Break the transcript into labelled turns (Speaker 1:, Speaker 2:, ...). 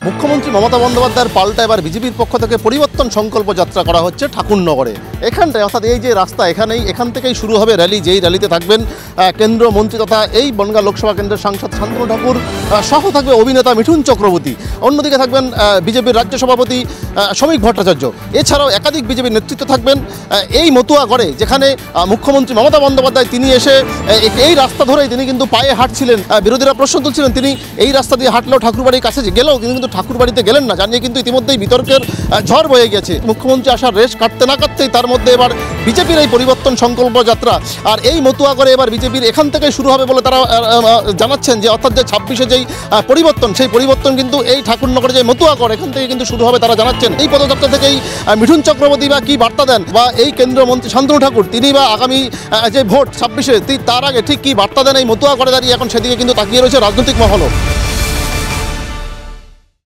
Speaker 1: মুখ্যমন্ত্রী মমতা বন্দ্যোপাধ্যায়ের পাল্টা এবার বিজেপির পক্ষ থেকে পরিবর্তন সংকল্প যাত্রা করা হচ্ছে ঠাকুরনগরে। এখানটায় অর্থাৎ এই যে রাস্তা এখান থেকেই শুরু হবে র্যালি, যেই র্যালিতে থাকবেন কেন্দ্রীয় মন্ত্রী তথা এই বনগাঁ লোকসভা কেন্দ্রের সাংসদ শান্তনু ঠাকুর, সহ থাকবে অভিনেতা মিঠুন চক্রবর্তী, অন্যদিকে থাকবেন বিজেপির রাজ্য সভাপতি শ্রমিক ভট্টাচার্য। এছাড়াও একাধিক বিজেপির নেতৃত্ব থাকবেন এই মতুয়াগড়ে, যেখানে মুখ্যমন্ত্রী মমতা বন্দ্যোপাধ্যায় তিনি এসে এই রাস্তা ধরেই তিনি কিন্তু পায়ে হাঁটছিলেন। বিরোধীরা প্রশ্ন তুলছিলেন তিনি এই রাস্তা দিয়ে হাঁটলেও ঠাকুরবাড়ির কাছে গেলেও কিন্তু ঠাকুরবাড়িতে গেলেন না, জানিয়ে কিন্তু ইতিমধ্যেই বিতর্কের ঝড় বয়ে গেছে। মুখ্যমন্ত্রী আসার রেশ কাটতে না কাটতেই তার মধ্যে এবার বিজেপির এই পরিবর্তন সংকল্প যাত্রা, আর এই মতুয়াগড়ে এবার বিজেপির এখান থেকেই শুরু হবে বলে তারা জানাচ্ছেন, যে অর্থাৎ যে 26-এ যেই পরিবর্তন, সেই পরিবর্তন কিন্তু এই ঠাকুরনগরে যে মতুয়াগড় এখান থেকে কিন্তু শুরু হবে তারা জানাচ্ছেন। এই পদযাত্রা থেকেই মিঠুন চক্রবর্তী বা কী বার্তা দেন, বা এই কেন্দ্রীয় মন্ত্রী শান্তনু ঠাকুর তিনি বা আগামী যে ভোট 26-এ তার আগে ঠিক কী বার্তা দেন এই মতুয়াগড়ে দাঁড়িয়ে, এখন সেদিকে কিন্তু তাকিয়ে রয়েছে রাজনৈতিক মহলও।